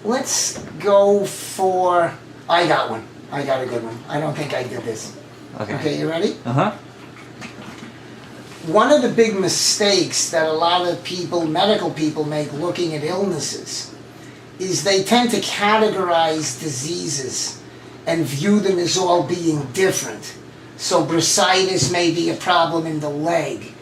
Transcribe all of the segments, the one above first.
let's go for, I got one. I got a good one. I don't think I did this. Okay, you ready? Uh-huh. One of the big mistakes that a lot of people, medical people, make looking at illnesses is they tend to categorize diseases and view them as all being different. So bursitis may be a problem in the leg.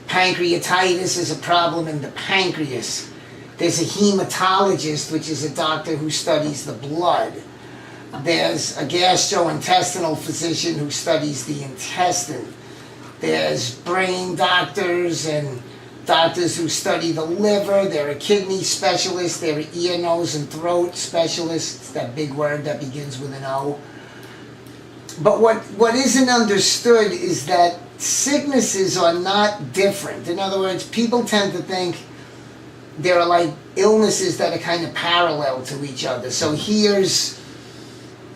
Pancreatitis is a problem in the pancreas. There's a hematologist, which is a doctor who studies the blood. There's a gastrointestinal physician who studies the intestine. There's brain doctors and doctors who study the liver. There are kidney specialists. There are ear, nose, and throat specialists. That big word that begins with an O. But what isn't understood is that sicknesses are not different. In other words, people tend to think there are like illnesses that are kind of parallel to each other. So here's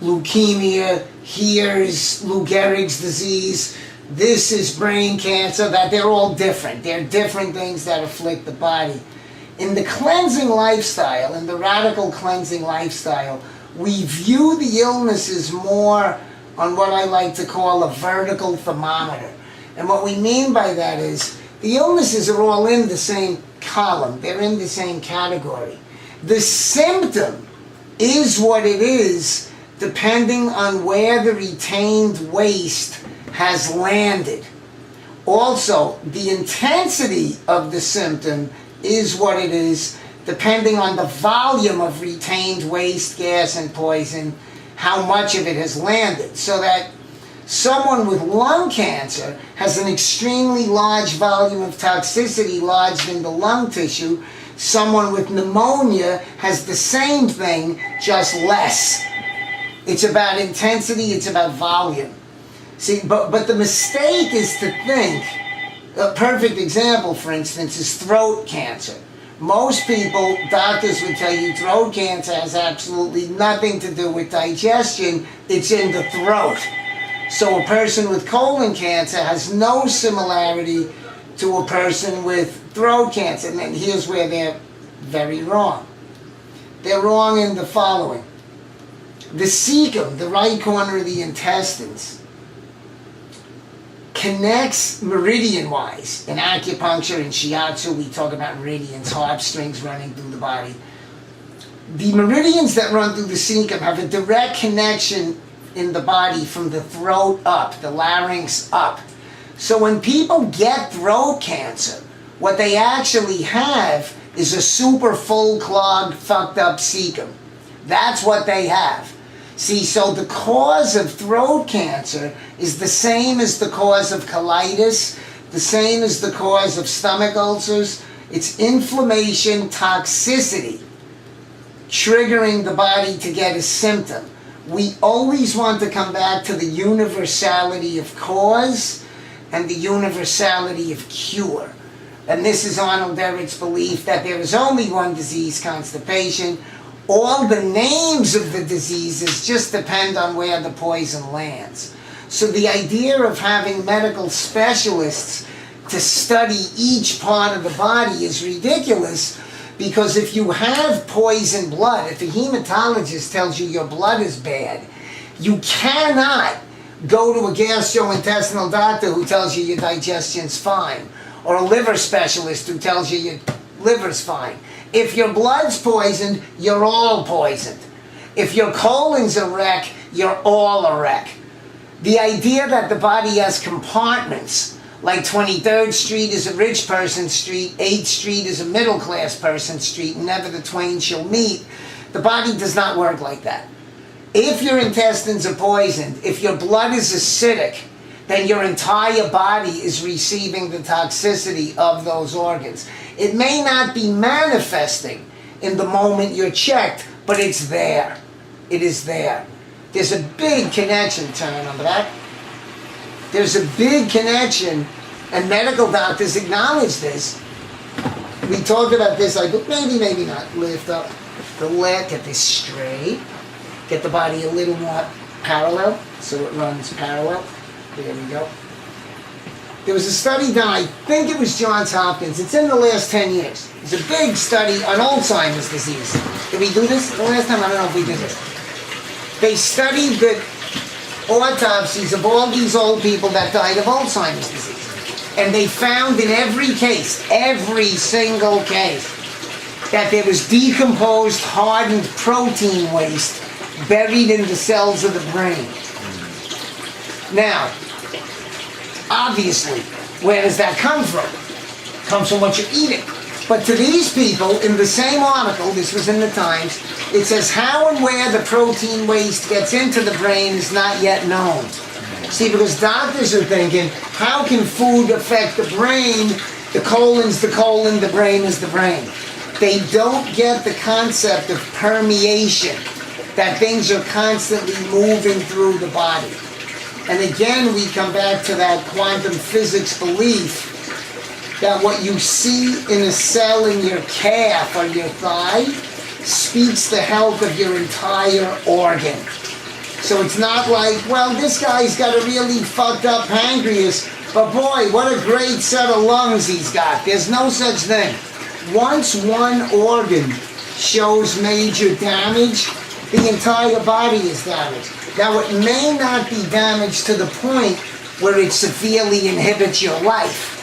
leukemia, here's Lou Gehrig's disease, this is brain cancer, that they're all different. They're different things that afflict the body. In the cleansing lifestyle, in the radical cleansing lifestyle, we view the illnesses more on what I like to call a vertical thermometer. And what we mean by that is the illnesses are all in the same column. They're in the same category. The symptom is what it is depending on where the retained waste has landed. Also, the intensity of the symptom is what it is depending on the volume of retained waste, gas, and poison, how much of it has landed. So that someone with lung cancer has an extremely large volume of toxicity lodged in the lung tissue. Someone with pneumonia has the same thing, just less. It's about intensity, it's about volume. See, but the mistake is to think, a perfect example, for instance, is throat cancer. Most people, doctors would tell you throat cancer has absolutely nothing to do with digestion, it's in the throat. So a person with colon cancer has no similarity to a person with throat cancer. And then here's where they're very wrong. They're wrong in the following. The cecum, the right corner of the intestines, connects meridian-wise. In acupuncture and shiatsu, we talk about meridians, heartstrings running through the body. The meridians that run through the cecum have a direct connection in the body from the throat up, the larynx up. So when people get throat cancer, what they actually have is a super full clogged, fucked up cecum. That's what they have. See, so the cause of throat cancer is the same as the cause of colitis, the same as the cause of stomach ulcers. It's inflammation, toxicity, triggering the body to get a symptom. We always want to come back to the universality of cause and the universality of cure. And this is Arnold Ehret's belief that there is only one disease, constipation. All the names of the diseases just depend on where the poison lands. So the idea of having medical specialists to study each part of the body is ridiculous, because if you have poisoned blood, if a hematologist tells you your blood is bad, you cannot go to a gastrointestinal doctor who tells you your digestion's fine, or a liver specialist who tells you your liver's fine. If your blood's poisoned, you're all poisoned. If your colon's a wreck, you're all a wreck. The idea that the body has compartments, like 23rd Street is a rich person's street, 8th Street is a middle class person's street, and never the twain shall meet, the body does not work like that. If your intestines are poisoned, if your blood is acidic, then your entire body is receiving the toxicity of those organs. It may not be manifesting in the moment you're checked, but it's there. It is there. There's a big connection, turn on that. There's a big connection, and medical doctors acknowledge this. We talked about this, maybe not. Lift up the leg, get this straight. Get the body a little more parallel, so it runs parallel. There we go. There was a study done, I think it was Johns Hopkins. It's in the last 10 years. It's a big study on Alzheimer's disease. Did we do this the last time? I don't know if we did it. They studied the autopsies of all these old people that died of Alzheimer's disease. And they found in every case, every single case, that there was decomposed, hardened protein waste buried in the cells of the brain. Now, obviously, where does that come from? It comes from what you're eating. But to these people, in the same article, this was in the Times, it says how and where the protein waste gets into the brain is not yet known. See, because doctors are thinking, how can food affect the brain? The colon's the colon, the brain is the brain. They don't get the concept of permeation, that things are constantly moving through the body. And again, we come back to that quantum physics belief that what you see in a cell in your calf or your thigh speaks the health of your entire organ. So it's not like, well, this guy's got a really fucked up pancreas, but boy, what a great set of lungs he's got. There's no such thing. Once one organ shows major damage, the entire body is damaged. Now, it may not be damaged to the point where it severely inhibits your life,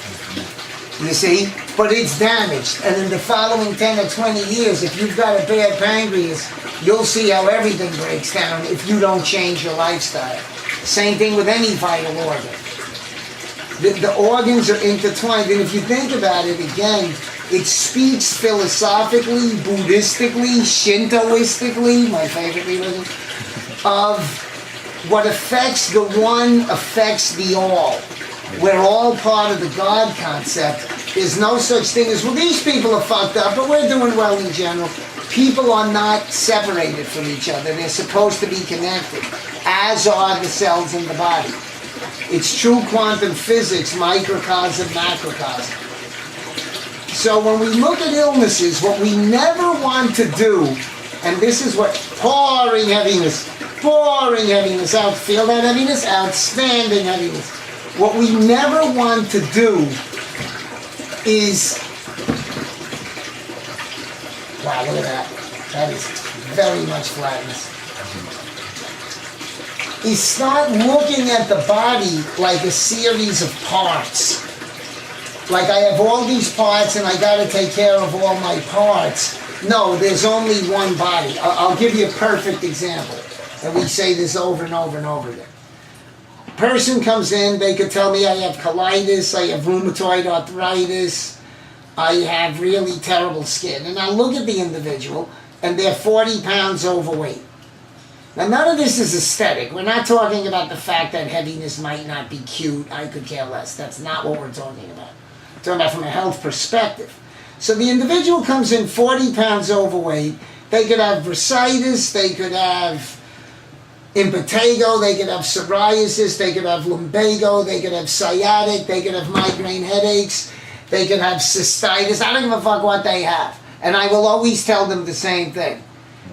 you see, but it's damaged. And in the following 10 or 20 years, if you've got a bad pancreas, you'll see how everything breaks down if you don't change your lifestyle. Same thing with any vital organ. The organs are intertwined, and if you think about it again, it speaks philosophically, Buddhistically, Shintoistically, my favorite religion, of what affects the one affects the all. We're all part of the God concept. There's no such thing as, well, these people are fucked up, but we're doing well in general. People are not separated from each other. They're supposed to be connected, as are the cells in the body. It's true quantum physics, microcosm, macrocosm. So when we look at illnesses, what we never want to do, and this is what pouring heaviness, out, feel that heaviness, outstanding heaviness. What we never want to do is, wow, look at that. That is very much flatness. Is start looking at the body like a series of parts. Like I have all these parts and I got to take care of all my parts. No, there's only one body. I'll give you a perfect example. And we say this over and over and over again. Person comes in, they could tell me I have colitis, I have rheumatoid arthritis, I have really terrible skin. And I look at the individual and they're 40 pounds overweight. Now, none of this is aesthetic. We're not talking about the fact that heaviness might not be cute. I could care less. That's not what we're talking about. We're talking about from a health perspective. So the individual comes in 40 pounds overweight. They could have bursitis. They could have impetigo. They could have psoriasis. They could have lumbago. They could have sciatic. They could have migraine headaches. They could have cystitis. I don't give a fuck what they have. And I will always tell them the same thing.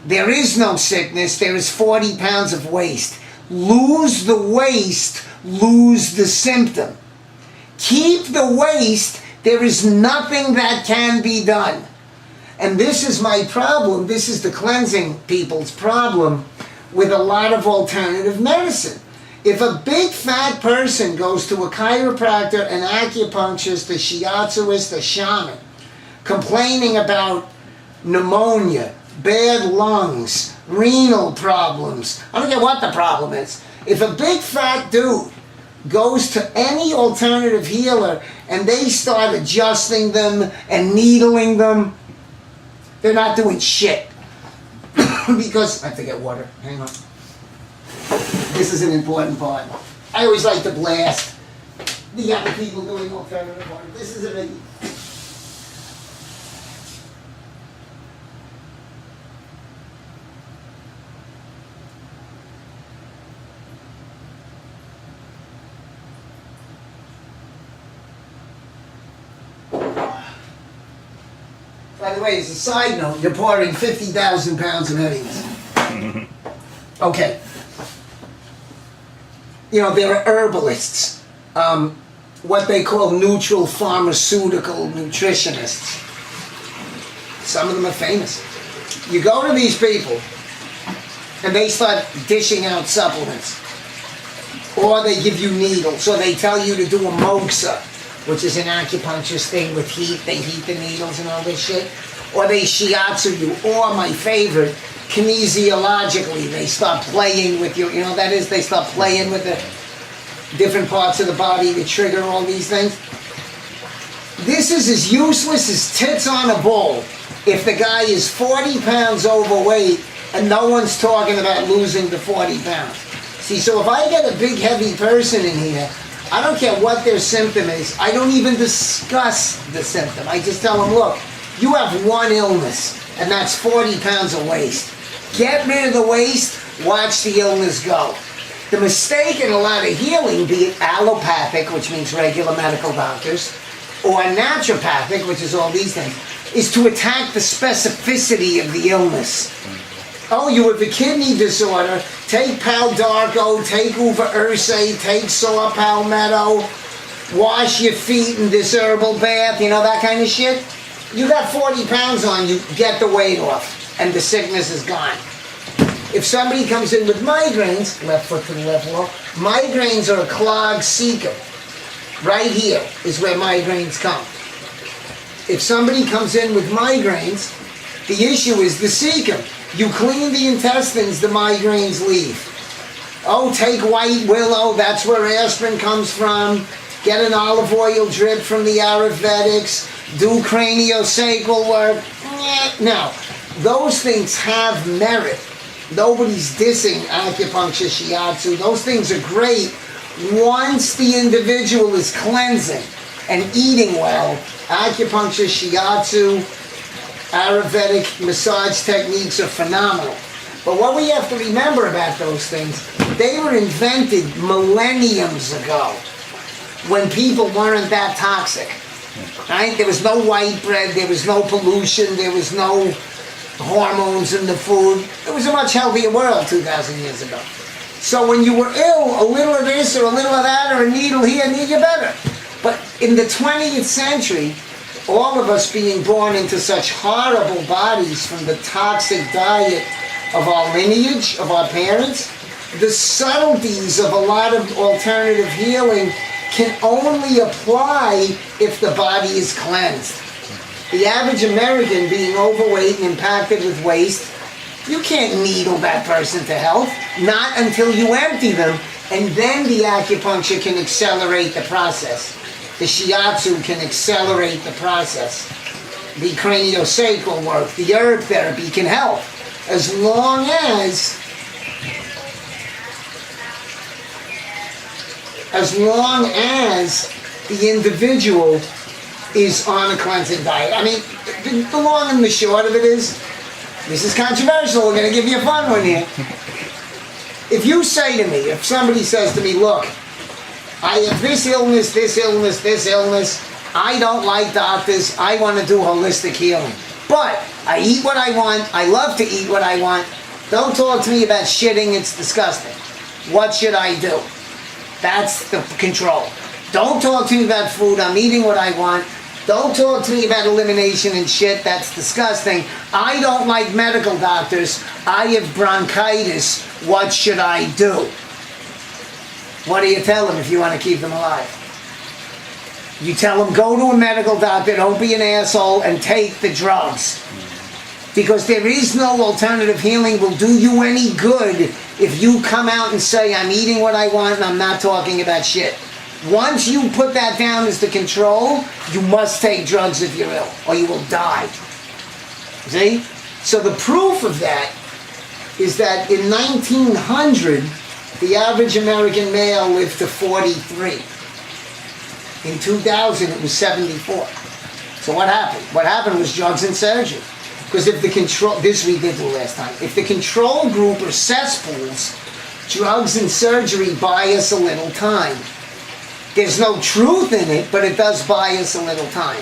There is no sickness, there is 40 pounds of waste. Lose the waste, lose the symptom. Keep the waste, there is nothing that can be done. And this is my problem, this is the cleansing people's problem with a lot of alternative medicine. If a big fat person goes to a chiropractor, an acupuncturist, a shiatsuist, a shaman, complaining about pneumonia, bad lungs, renal problems, I don't care what the problem is. If a big fat dude goes to any alternative healer and they start adjusting them and needling them, they're not doing shit. Because, I have to get water, hang on. This is an important part. I always like to blast the other people doing alternative work. This is a big... By the way, as a side note, you're pouring 50,000 pounds of heaviness. Okay. You know, there are herbalists. what they call neutral pharmaceutical nutritionists. Some of them are famous. You go to these people and they start dishing out supplements. Or they give you needles, or they tell you to do a moxa, which is an acupuncturist thing with heat. They heat the needles and all this shit. Or they shiatsu you. Or my favorite, kinesiologically, they start playing with you. You know what that is? They start playing with the different parts of the body to trigger all these things. This is as useless as tits on a bull if the guy is 40 pounds overweight and no one's talking about losing the 40 pounds. See, so if I get a big heavy person in here, I don't care what their symptom is. I don't even discuss the symptom. I just tell them, look, you have one illness, and that's 40 pounds of waste. Get rid of the waste, watch the illness go. The mistake in a lot of healing, be it allopathic, which means regular medical doctors, or naturopathic, which is all these things, is to attack the specificity of the illness. Oh, you have a kidney disorder, take Pal Darko, take Uva Ursa, take saw palmetto, wash your feet in this herbal bath, you know, that kind of shit. You got 40 pounds on you, get the weight off, and the sickness is gone. If somebody comes in with migraines, left foot to the left wall, migraines are a clogged cecum. Right here is where migraines come. If somebody comes in with migraines, the issue is the cecum. You clean the intestines, the migraines leave. Oh, take white willow, that's where aspirin comes from. Get an olive oil drip from the Ayurvedics. Do craniosacral work. Now, those things have merit. Nobody's dissing acupuncture, shiatsu. Those things are great once the individual is cleansing and eating well. Acupuncture, shiatsu, Ayurvedic massage techniques are phenomenal. But what we have to remember about those things, they were invented millenniums ago when people weren't that toxic. Right? There was no white bread, there was no pollution, there was no hormones in the food. It was a much healthier world 2,000 years ago. So when you were ill, a little of this or a little of that or a needle here made you better. But in the 20th century, all of us being born into such horrible bodies from the toxic diet of our lineage, of our parents, the subtleties of a lot of alternative healing can only apply if the body is cleansed. The average American being overweight and impacted with waste, you can't needle that person to health, not until you empty them, and then the acupuncture can accelerate the process. The shiatsu can accelerate the process. The craniosacral work, the herb therapy can help, as long as the individual is on a cleansing diet. I mean, the long and the short of it is, this is controversial, we're going to give you a fun one here. If you say to me, if somebody says to me, look, I have this illness, this illness, this illness, I don't like doctors, I want to do holistic healing. But I eat what I want, I love to eat what I want, don't talk to me about shitting, it's disgusting. What should I do? That's the control. Don't talk to me about food, I'm eating what I want. Don't talk to me about elimination and shit, that's disgusting. I don't like medical doctors, I have bronchitis, what should I do? What do you tell them if you want to keep them alive? You tell them, go to a medical doctor, don't be an asshole, and take the drugs. Because there is no alternative healing will do you any good if you come out and say, I'm eating what I want and I'm not talking about shit. Once you put that down as the control, you must take drugs if you're ill, or you will die. See? So the proof of that is that in 1900, the average American male lived to 43. In 2000, it was 74. So what happened? What happened was drugs and surgery. Because if the control, this we did the last time, if the control group are cesspools, drugs and surgery buy us a little time. There's no truth in it, but it does buy us a little time.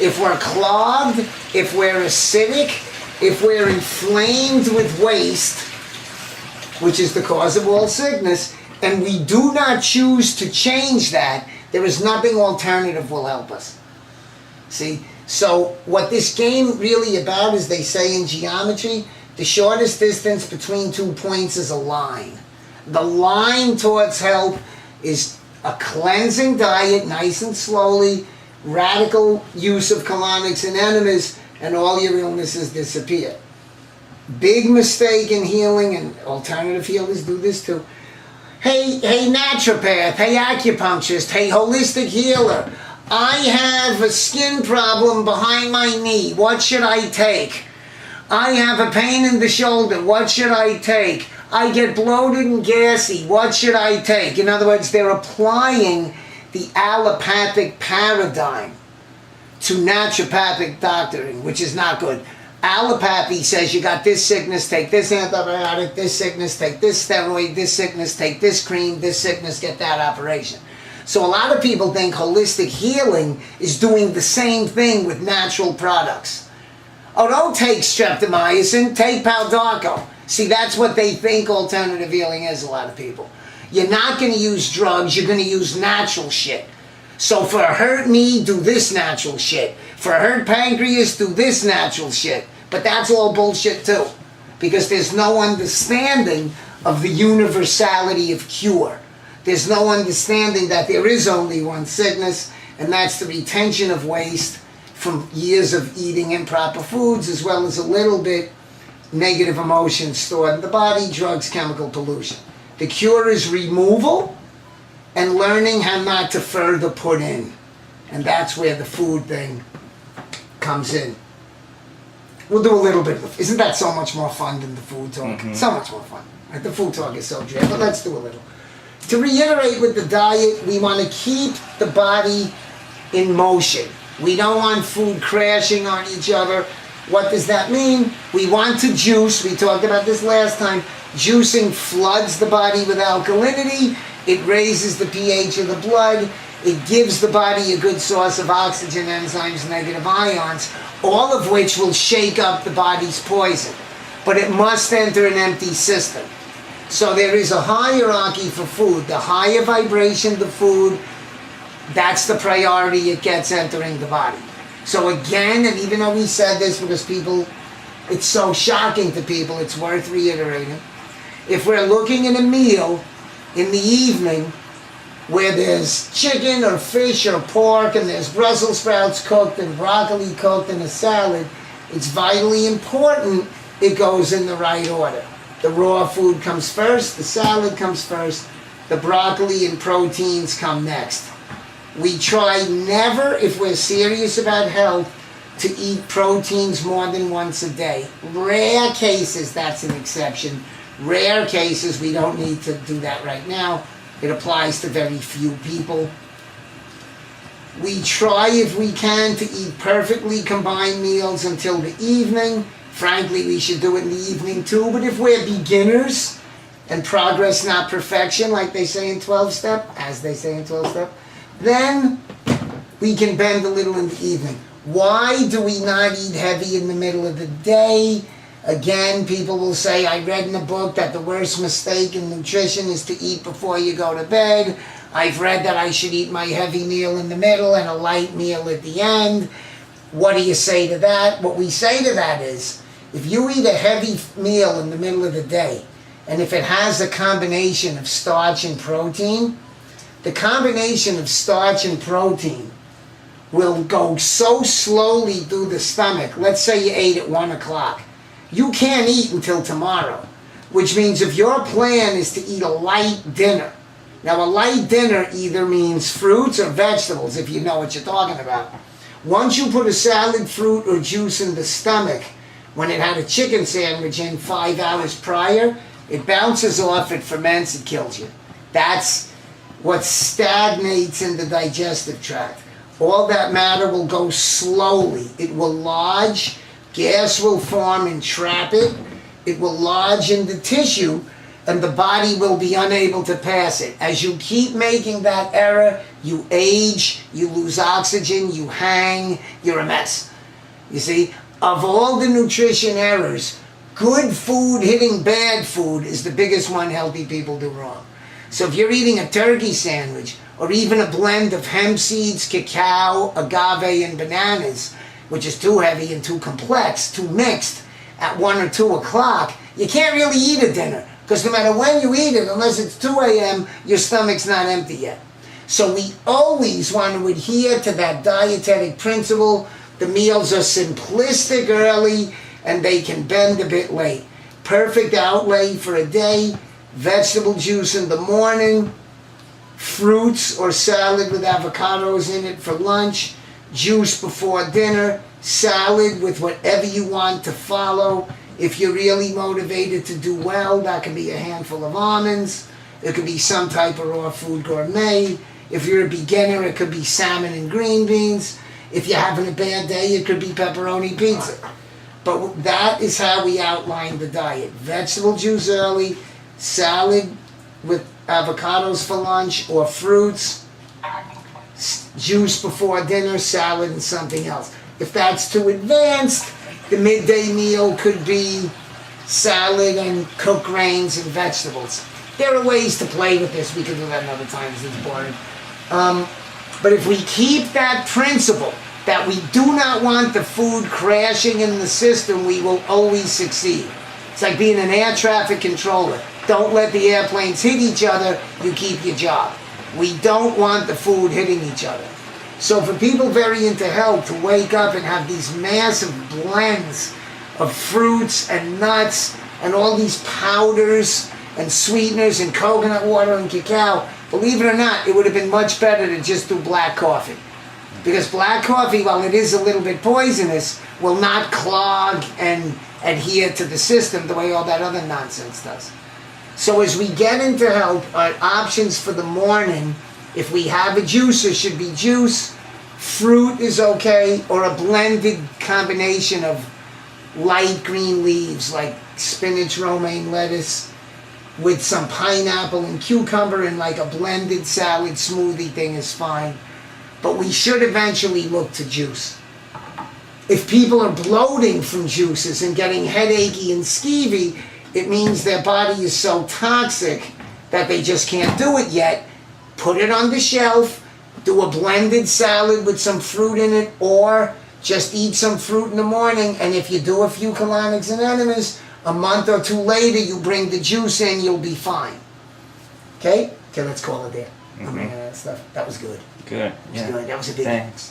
If we're clogged, if we're acidic, if we're inflamed with waste, which is the cause of all sickness, and we do not choose to change that, There is nothing alternative will help us. See? So what this game really about is, they say in geometry, the shortest distance between 2 points is a line. The line towards health is a cleansing diet, nice and slowly, radical use of colonics and enemas, and all your illnesses disappear. Big mistake in healing, and alternative healers do this too. Hey naturopath, hey acupuncturist, hey holistic healer, I have a skin problem behind my knee, what should I take? I have a pain in the shoulder, what should I take? I get bloated and gassy, what should I take? In other words, they're applying the allopathic paradigm to naturopathic doctoring, which is not good. Allopathy says you got this sickness, take this antibiotic, this sickness, take this steroid, this sickness, take this cream, this sickness, get that operation. So a lot of people think holistic healing is doing the same thing with natural products. Oh, don't take streptomycin, take Paldarco. See, that's what they think alternative healing is, a lot of people. You're not going to use drugs, you're going to use natural shit. So for a hurt knee, do this natural shit. For a hurt pancreas, do this natural shit. But that's all bullshit too. Because there's no understanding of the universality of cure. There's no understanding that there is only one sickness, and that's the retention of waste from years of eating improper foods, as well as a little bit negative emotions stored in the body, drugs, chemical pollution. The cure is removal and learning how not to further put in. And that's where the food thing comes in. We'll do a little bit of, isn't that so much more fun than the food talk? Mm-hmm. So much more fun. Right? The food talk is so dread, but let's do a little. To reiterate with the diet, we want to keep the body in motion. We don't want food crashing on each other. What does that mean? We want to juice. We talked about this last time. Juicing floods the body with alkalinity. It raises the pH of the blood. It gives the body a good source of oxygen, enzymes, negative ions, all of which will shake up the body's poison. But it must enter an empty system. So there is a hierarchy for food. The higher vibration the food, that's the priority it gets entering the body. So again, and even though we said this because people, it's so shocking to people, it's worth reiterating. If we're looking at a meal in the evening where there's chicken or fish or pork and there's Brussels sprouts cooked and broccoli cooked and a salad, it's vitally important it goes in the right order. The raw food comes first, the salad comes first, the broccoli and proteins come next. We try never, if we're serious about health, to eat proteins more than once a day. Rare cases, that's an exception. Rare cases, we don't need to do that right now. It applies to very few people. We try, if we can, to eat perfectly combined meals until the evening. Frankly, we should do it in the evening too, but if we're beginners, and progress not perfection, like they say in 12-step, as they say in 12-step, then we can bend a little in the evening. Why do we not eat heavy in the middle of the day? Again, people will say, I read in a book that the worst mistake in nutrition is to eat before you go to bed. I've read that I should eat my heavy meal in the middle and a light meal at the end. What do you say to that? What we say to that is, if you eat a heavy meal in the middle of the day, and if it has a combination of starch and protein, the combination of starch and protein will go so slowly through the stomach. Let's say you ate at 1 o'clock. You can't eat until tomorrow, which means if your plan is to eat a light dinner, now a light dinner either means fruits or vegetables, if you know what you're talking about. Once you put a salad, fruit, or juice in the stomach, when it had a chicken sandwich in 5 hours prior, it bounces off, it ferments, it kills you. That's what stagnates in the digestive tract. All that matter will go slowly. It will lodge, gas will form and trap it. It will lodge in the tissue, and the body will be unable to pass it. As you keep making that error, you age, you lose oxygen, you hang, you're a mess. You see, of all the nutrition errors, good food hitting bad food is the biggest one healthy people do wrong. So if you're eating a turkey sandwich, or even a blend of hemp seeds, cacao, agave, and bananas, which is too heavy and too complex, too mixed, at 1 or 2 o'clock, you can't really eat a dinner. Because no matter when you eat it, unless it's 2 a.m., your stomach's not empty yet. So we always want to adhere to that dietetic principle. The meals are simplistic early, and they can bend a bit late. Perfect outlay for a day: vegetable juice in the morning, fruits or salad with avocados in it for lunch, juice before dinner, salad with whatever you want to follow. If you're really motivated to do well, that can be a handful of almonds. It could be some type of raw food gourmet. If you're a beginner, it could be salmon and green beans. If you're having a bad day, it could be pepperoni pizza. But that is how we outline the diet. Vegetable juice early, salad with avocados for lunch or fruits, juice before dinner, salad and something else. If that's too advanced, the midday meal could be salad and cooked grains and vegetables. There are ways to play with this. We could do that another time because it's boring. But if we keep that principle that we do not want the food crashing in the system, we will always succeed. It's like being an air traffic controller. Don't let the airplanes hit each other, you keep your job. We don't want the food hitting each other. So for people very into health to wake up and have these massive blends of fruits and nuts and all these powders and sweeteners and coconut water and cacao, believe it or not, it would have been much better to just do black coffee. Because black coffee, while it is a little bit poisonous, will not clog and adhere to the system the way all that other nonsense does. So as we get into health, our options for the morning, if we have a juice, it should be juice, fruit is okay, or a blended combination of light green leaves like spinach, romaine, lettuce, with some pineapple and cucumber, and like a blended salad smoothie thing is fine. But we should eventually look to juice. If people are bloating from juices and getting headachy and skeevy, it means their body is so toxic that they just can't do it yet. Put it on the shelf, do a blended salad with some fruit in it, or just eat some fruit in the morning, and if you do a few colonics and enemas, a month or 2 later you bring the juice in, you'll be fine. Okay, let's call it there. That was good. Good. That was good. That was a big Thanks.